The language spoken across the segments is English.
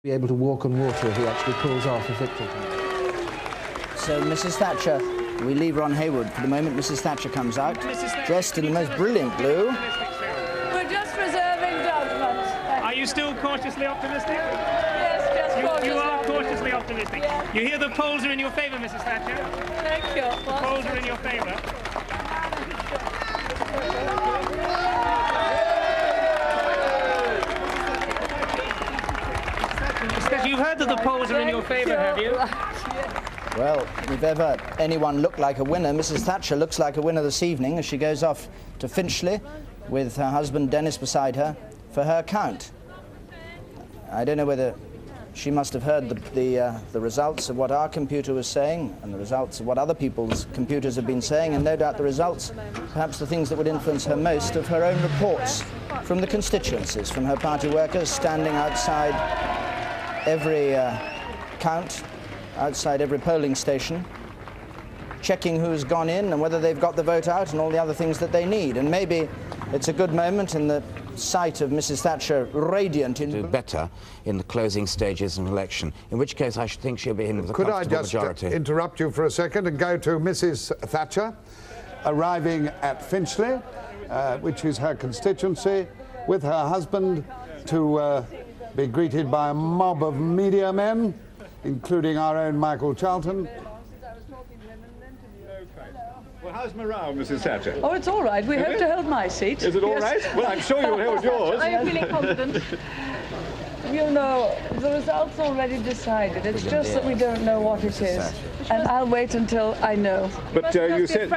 Be able to walk on water if he actually pulls off a victory. So, Mrs. Thatcher, we leave Ron Hayward for the moment. Mrs. Thatcher comes out, dressed in the most brilliant blue. We're just reserving judgment. Are you still cautiously optimistic? Yes, just cautiously. You are cautiously optimistic. Yes. You hear the polls are in your favour, Mrs. Thatcher. Thank you. The polls are in your favour. You've heard that the polls are in your favour, have you? Well, if ever anyone looked like a winner, Mrs. Thatcher looks like a winner this evening as she goes off to Finchley with her husband Dennis beside her for her count. I don't know whether she must have heard the results of what our computer was saying and the results of what other people's computers have been saying, and no doubt the results, perhaps the things that would influence her most, of her own reports from the constituencies, from her party workers standing outside every count, outside every polling station, checking who's gone in and whether they've got the vote out and all the other things that they need. And maybe it's a good moment in the sight of Mrs. Thatcher radiant in... Do better in the closing stages of an election, in which case I should think she'll be in with a comfortable majority. Could I just interrupt you for a second and go to Mrs. Thatcher, arriving at Finchley, which is her constituency, with her husband to be greeted by a mob of media men, including our own Michael Charlton. Well, how's morale, Mrs. Thatcher? Oh, it's all right. We hope to hold my seat. Is it all right? Well, I'm sure you'll hold yours. I am feeling confident. You know, the result's already decided. It's just that we don't know what it is. And I'll wait until I know. But you said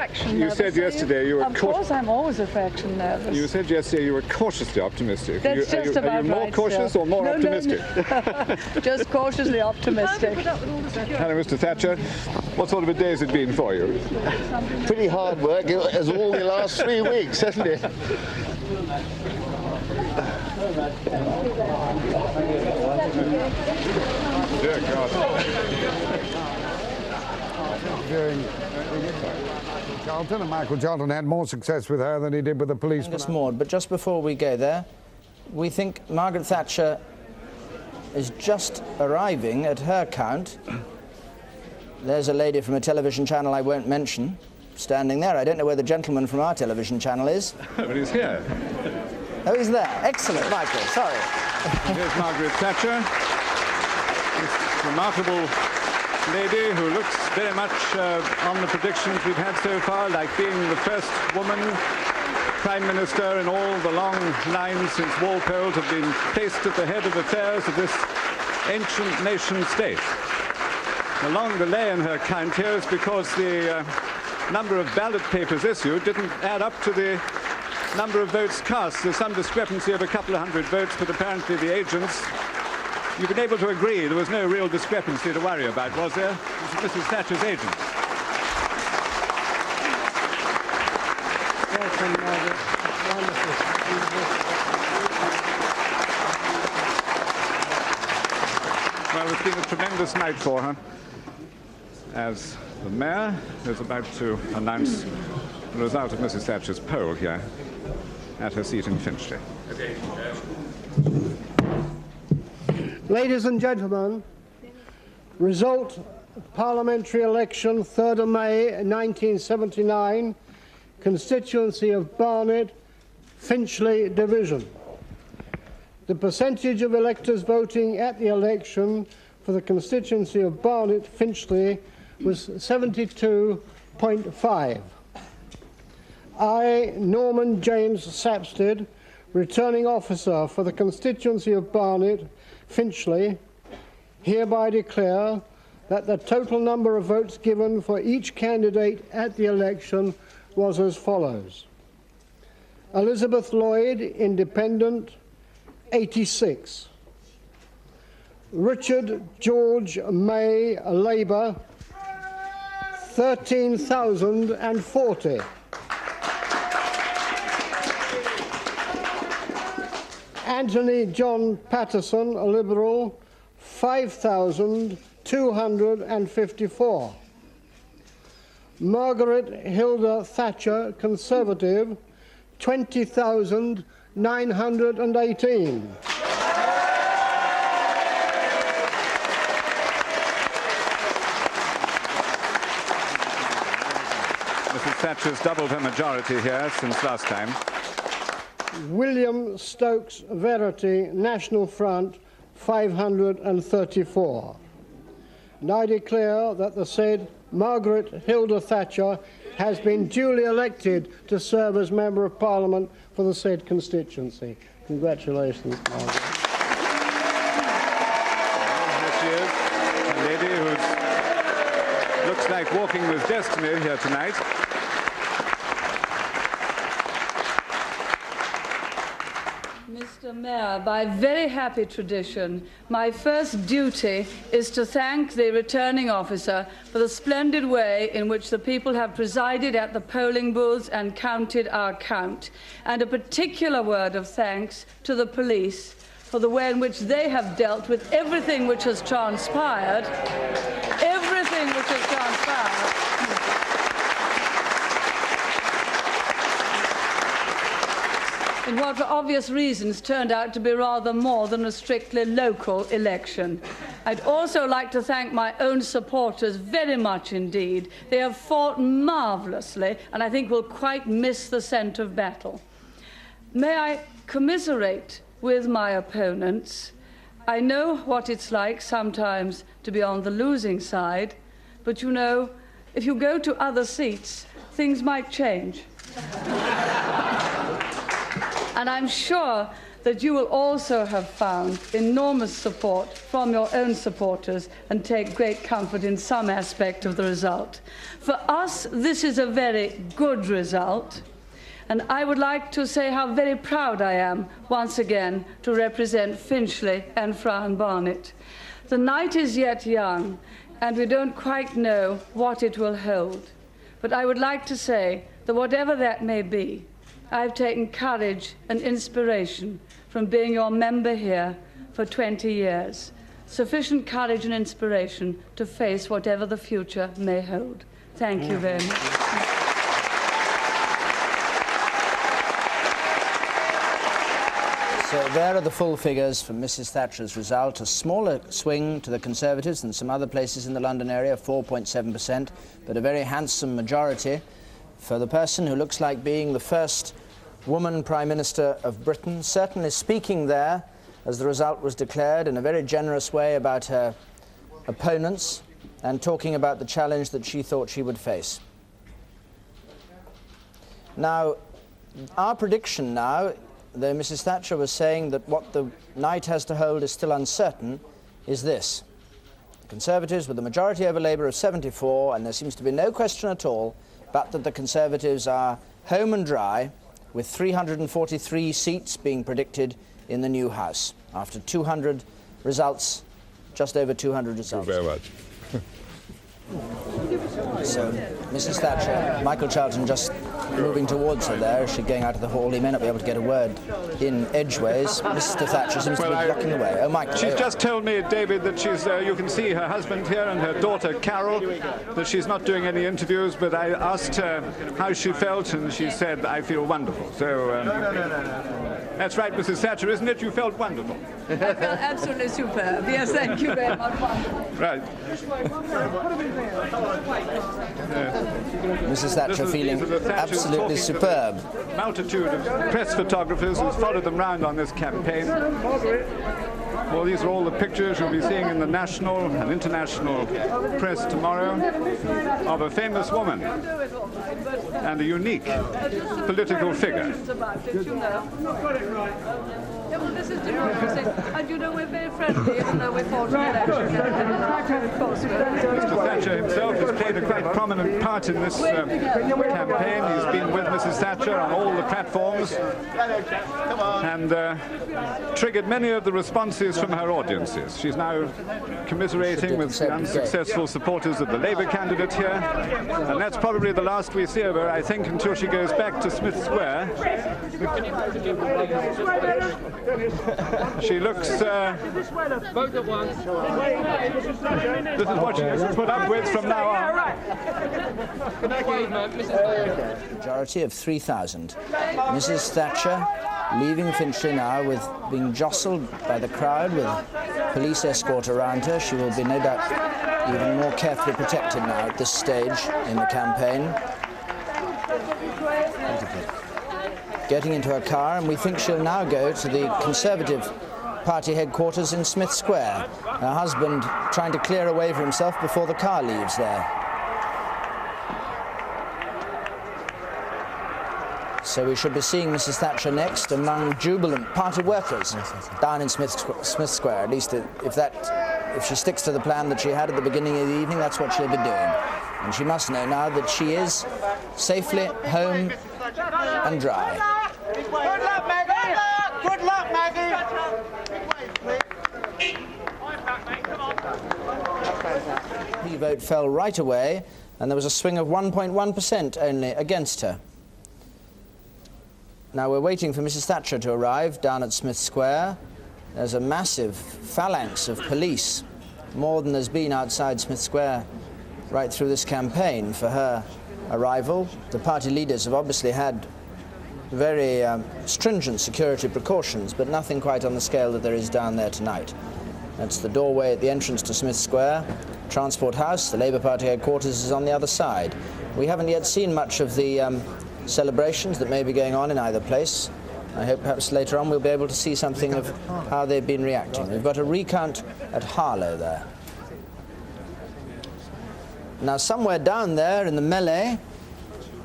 yesterday you were... Of course, I'm always a fraction nervous. You said yesterday you were cautiously optimistic. That's just about right. Are you more cautious or more optimistic? No. Just cautiously optimistic. Hello, Mr. Thatcher. What sort of a day has it been for you? Pretty hard work, as all the last 3 weeks, hasn't it? Dear God. During Charlton, and Michael Charlton had more success with her than he did with the policeman. Maud, but just before we go there, we think Margaret Thatcher is just arriving at her count. There's a lady from a television channel I won't mention standing there. I don't know where the gentleman from our television channel is. But he's here. Oh, he's there. Excellent, Michael. Sorry. Here's Margaret Thatcher, this remarkable lady who looks very much on the predictions we've had so far, like being the first woman Prime Minister in all the long lines since Walpole to have been placed at the head of affairs of this ancient nation state. The long delay in her count here is because the number of ballot papers issued didn't add up to the number of votes cast. There's some discrepancy of a couple of hundred votes, but apparently the agents, you've been able to agree there was no real discrepancy to worry about, was there? This is Mrs. Thatcher's agent. Well, it's been a tremendous night for her, as the mayor is about to announce the result of Mrs. Thatcher's poll here at her seat in Finchley. Ladies and gentlemen, result of parliamentary election 3rd of May 1979, constituency of Barnet, Finchley division. The percentage of electors voting at the election for the constituency of Barnet, Finchley was 72.5. I, Norman James Sapstead, returning officer for the constituency of Barnet, Finchley, hereby declare that the total number of votes given for each candidate at the election was as follows. Elizabeth Lloyd, Independent, 86. Richard George May, Labour, 13,040. Anthony John Patterson, a Liberal, 5,254. Margaret Hilda Thatcher, Conservative, 20,918. Thatcher's doubled her majority here since last time. William Stokes Verity, National Front, 534. And I declare that the said Margaret Hilda Thatcher has been duly elected to serve as Member of Parliament for the said constituency. Congratulations, Margaret. Here she is, a lady who looks like walking with destiny here tonight. Mr. Mayor, by very happy tradition, my first duty is to thank the returning officer for the splendid way in which the people have presided at the polling booths and counted our count, and a particular word of thanks to the police for the way in which they have dealt with everything which has transpired, in what for obvious reasons turned out to be rather more than a strictly local election. I'd also like to thank my own supporters very much indeed. They have fought marvellously and I think will quite miss the scent of battle. May I commiserate with my opponents. I know what it's like sometimes to be on the losing side, but you know, if you go to other seats, things might change. And I'm sure that you will also have found enormous support from your own supporters and take great comfort in some aspect of the result. For us, this is a very good result, and I would like to say how very proud I am, once again, to represent Finchley and Fran Barnet. The night is yet young, and we don't quite know what it will hold. But I would like to say that whatever that may be, I've taken courage and inspiration from being your member here for 20 years. Sufficient courage and inspiration to face whatever the future may hold. Thank you very much. So there are the full figures for Mrs. Thatcher's result. A smaller swing to the Conservatives than some other places in the London area, 4.7%, but a very handsome majority for the person who looks like being the first woman Prime Minister of Britain, certainly speaking there, as the result was declared, in a very generous way about her opponents and talking about the challenge that she thought she would face. Now, our prediction now, though Mrs. Thatcher was saying that what the night has to hold is still uncertain, is this. The Conservatives with a majority over Labour of 74, and there seems to be no question at all but that the Conservatives are home and dry, with 343 seats being predicted in the new House, after 200 results, just over 200 results. Thank you very much. So, Mrs. Thatcher, Michael Charlton just moving towards her there. Is she going out of the hall? He may not be able to get a word in edgeways. Mr. Thatcher seems to be blocking the way. Oh, Michael. She's just told me, David, that she's, you can see her husband here and her daughter, Carol, that she's not doing any interviews, but I asked her how she felt, and she said, I feel wonderful. So, that's right, Mrs. Thatcher, isn't it? You felt wonderful. I felt absolutely superb. Yes, thank you very much. Right. Mrs. Thatcher feeling absolutely superb. Multitude of press photographers who's followed them round on this campaign. Well, these are all the pictures you'll be seeing in the national and international press tomorrow of a famous woman and a unique political figure. Yeah, well, this is democracy, and you know we're very friendly, even though we fought an election. Mr. Thatcher himself has played a quite prominent part in this campaign. He's been with Mrs. Thatcher on all the platforms and triggered many of the responses from her audiences. She's now commiserating with the unsuccessful supporters of the Labour candidate here, and that's probably the last we see of her, I think, until she goes back to Smith Square. She looks... both at once. This is what she has to put up with from now on. Majority of 3,000. Mrs. Thatcher leaving Finchley now, with being jostled by the crowd with police escort around her. She will be no doubt even more carefully protected now at this stage in the campaign. getting into her car, and we think she'll now go to the Conservative Party headquarters in Smith Square. Her husband trying to clear a way for himself before the car leaves there. So we should be seeing Mrs. Thatcher next among jubilant party workers down in Smith Square. At least if she sticks to the plan that she had at the beginning of the evening, that's what she'll be doing. And she must know now that she is safely home and dry. Good luck, Maggie! Good luck, Maggie! The vote fell right away, and there was a swing of 1.1% only against her. Now we're waiting for Mrs. Thatcher to arrive down at Smith Square. There's a massive phalanx of police, more than there's been outside Smith Square right through this campaign for her arrival. The party leaders have obviously had very stringent security precautions, but nothing quite on the scale that there is down there tonight. That's the doorway at the entrance to Smith Square. Transport House, the Labour Party headquarters, is on the other side. We haven't yet seen much of the celebrations that may be going on in either place. I hope perhaps later on we'll be able to see something of how they've been reacting. We've got a recount at Harlow there. Now somewhere down there in the melee,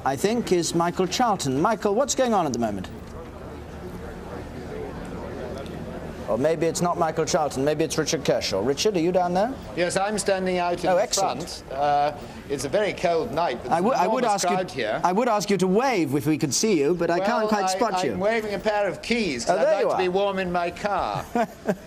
I think, is Michael Charlton. Michael, what's going on at the moment? Or maybe it's not Michael Charlton, maybe it's Richard Kershaw. Richard, are you down there? Yes, I'm standing out in the front. It's a very cold night, but there's an enormous crowd here. I would ask you to wave if we could see you, but I can't quite spot you. I'm waving a pair of keys, because I'd like to be warm in my car.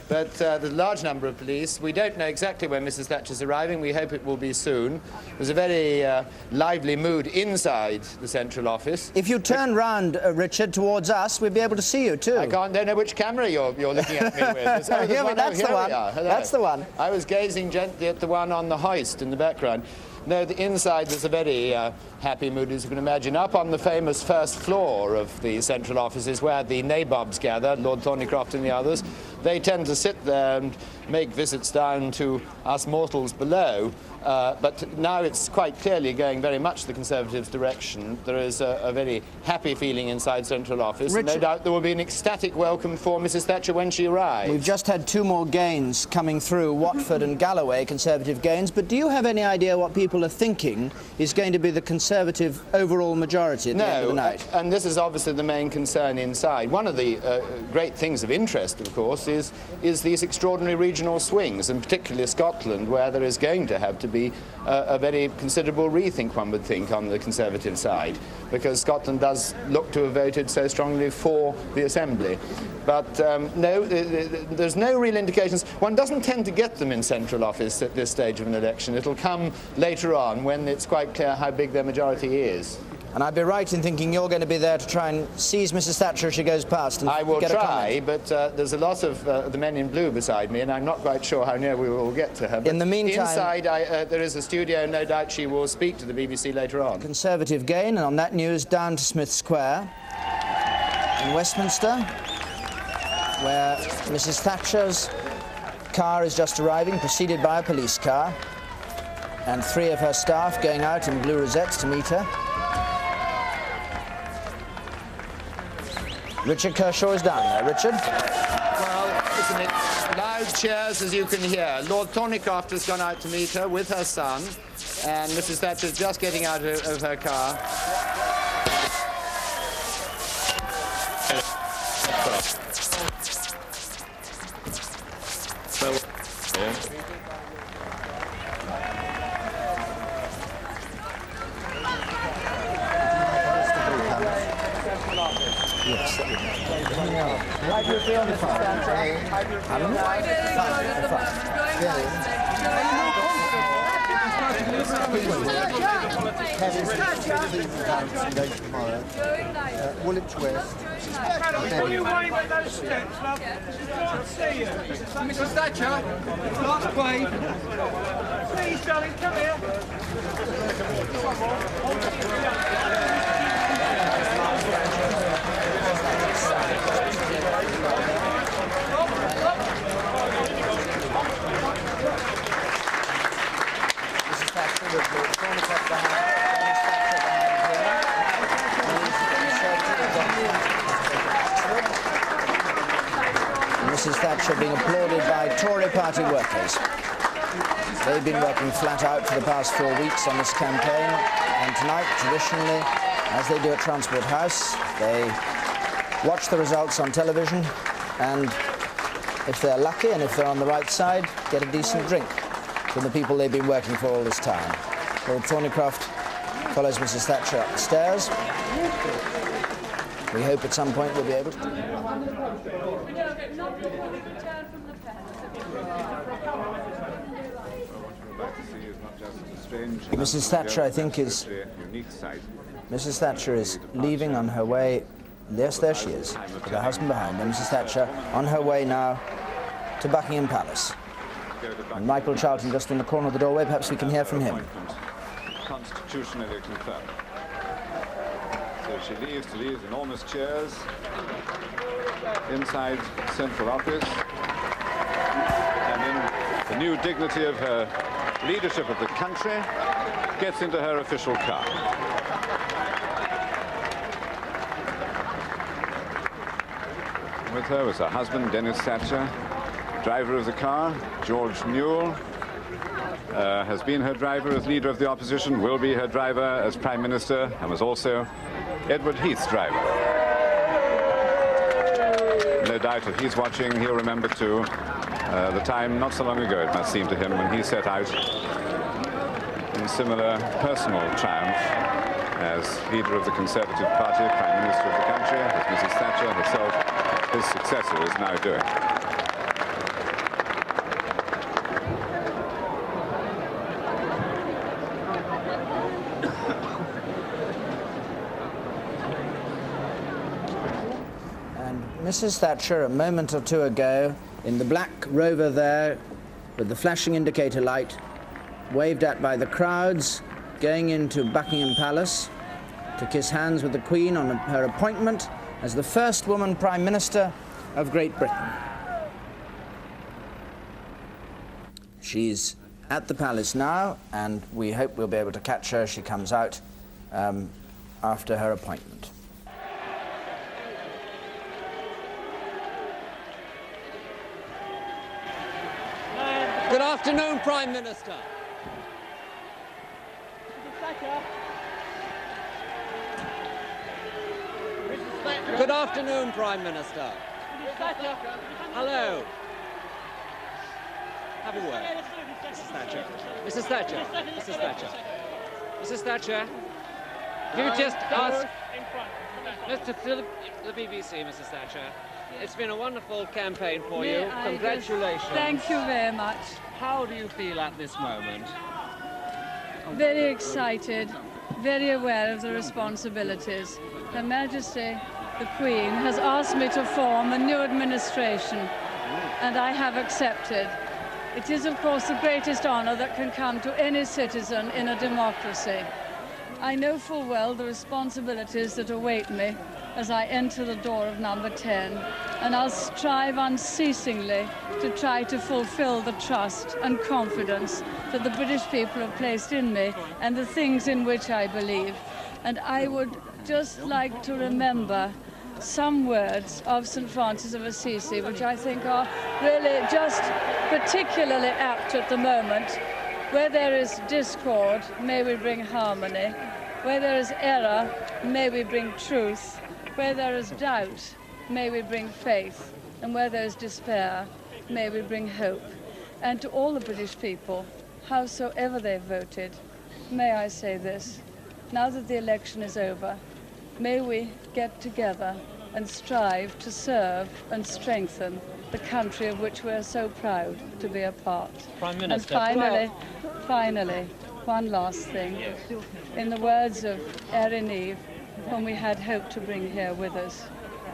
But there's a large number of police. We don't know exactly when Mrs. Thatcher's arriving. We hope it will be soon. There's a very lively mood inside the central office. If you turn round, Richard, towards us, we'll be able to see you too. I don't know which camera you're looking at me with. That's the one. That's the one. I was gazing gently at the one on the hoist in the background. No, the inside there's a very happy mood, as you can imagine. Up on the famous first floor of the central offices, where the nabobs gather, Lord Thornycroft and the others, they tend to sit there and make visits down to us mortals below. But now it's quite clearly going very much the Conservatives' direction. There is a very happy feeling inside Central Office. And no doubt there will be an ecstatic welcome for Mrs. Thatcher when she arrives. We've just had two more gains coming through, Watford and Galloway, Conservative gains. But do you have any idea what people are thinking is going to be the Conservative overall majority at the end of the night? And this is obviously the main concern inside. One of the great things of interest, of course, is these extraordinary regional swings, and particularly Scotland, where there is going to have to be a very considerable rethink, one would think, on the Conservative side, because Scotland does look to have voted so strongly for the Assembly. But no, there's no real indications. One doesn't tend to get them in Central Office at this stage of an election. It'll come later on when it's quite clear how big their majority is. And I'd be right in thinking you're going to be there to try and seize Mrs. Thatcher as she goes past and I will get try, a comment. but there's a lot of the men in blue beside me, and I'm not quite sure how near we will get to her. But in the meantime, inside there is a studio, and no doubt she will speak to the BBC later on. Conservative gain, and on that news, down to Smith Square in Westminster, where Mrs. Thatcher's car is just arriving, preceded by a police car, and three of her staff going out in blue rosettes to meet her. Richard Kershaw is down there. Richard? Well, isn't it loud cheers, as you can hear. Lord Thornycroft has gone out to meet her with her son, and Mrs. Thatcher's just getting out of her car. How do you feel, Mrs. Thatcher? How do you Woolwich West. Will you wave at those steps, love? Can't see you. Mrs. Thatcher, last wave. Please, darling, come here. Thatcher being applauded by Tory party workers. They've been working flat out for the past 4 weeks on this campaign, and tonight, traditionally, as they do at Transport House, they watch the results on television, and if they're lucky and if they're on the right side, get a decent drink from the people they've been working for all this time. Lord Thornycroft follows Mrs. Thatcher up the stairs. We hope at some point we'll be able to. Mrs. Thatcher, I think, is... Mrs. Thatcher is leaving on her way... Yes, there she is, with her husband behind her. Mrs. Thatcher on her way now to Buckingham Palace. And Michael Charlton just in the corner of the doorway. Perhaps we can hear from him. Constitutionally confirmed. So she leaves to these enormous chairs inside Central Office, and in the new dignity of her leadership of the country, gets into her official car. With her was her husband, Dennis Thatcher, driver of the car, George Newell, has been her driver as leader of the opposition, will be her driver as Prime Minister, and was also Edward Heath's driver. No doubt if he's watching, he'll remember too the time not so long ago, it must seem to him, when he set out in similar personal triumph as leader of the Conservative Party, Prime Minister of the country, as Mrs. Thatcher herself, his successor, is now doing. Mrs. Thatcher, a moment or two ago, in the black Rover there, with the flashing indicator light, waved at by the crowds, going into Buckingham Palace to kiss hands with the Queen on her appointment as the first woman Prime Minister of Great Britain. She's at the palace now, and we hope we'll be able to catch her as she comes out after her appointment. Good afternoon, Prime Minister. Good afternoon, Prime Minister. Hello. Have a word. Mrs. Thatcher. Mrs. Thatcher. Mrs. Thatcher. Mrs. Thatcher. Can you just ask... Mr. Philip, the BBC, Mrs. Thatcher. It's been a wonderful campaign for you. Congratulations. Thank you very much. How do you feel at this moment? Very excited, very aware of the responsibilities. Her Majesty, the Queen, has asked me to form a new administration, and I have accepted. It is, of course, the greatest honor that can come to any citizen in a democracy. I know full well the responsibilities that await me as I enter the door of number 10, and I'll strive unceasingly to try to fulfill the trust and confidence that the British people have placed in me and the things in which I believe. And I would just like to remember some words of St. Francis of Assisi, which I think are really just particularly apt at the moment. Where there is discord, may we bring harmony. Where there is error, may we bring truth. Where there is doubt, may we bring faith. And where there is despair, may we bring hope. And to all the British people, howsoever they've voted, may I say this: now that the election is over, may we get together and strive to serve and strengthen the country of which we are so proud to be a part. Prime Minister. And finally, one last thing. In the words of Erin Eve, whom we had hoped to bring here with us,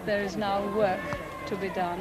there is now work to be done.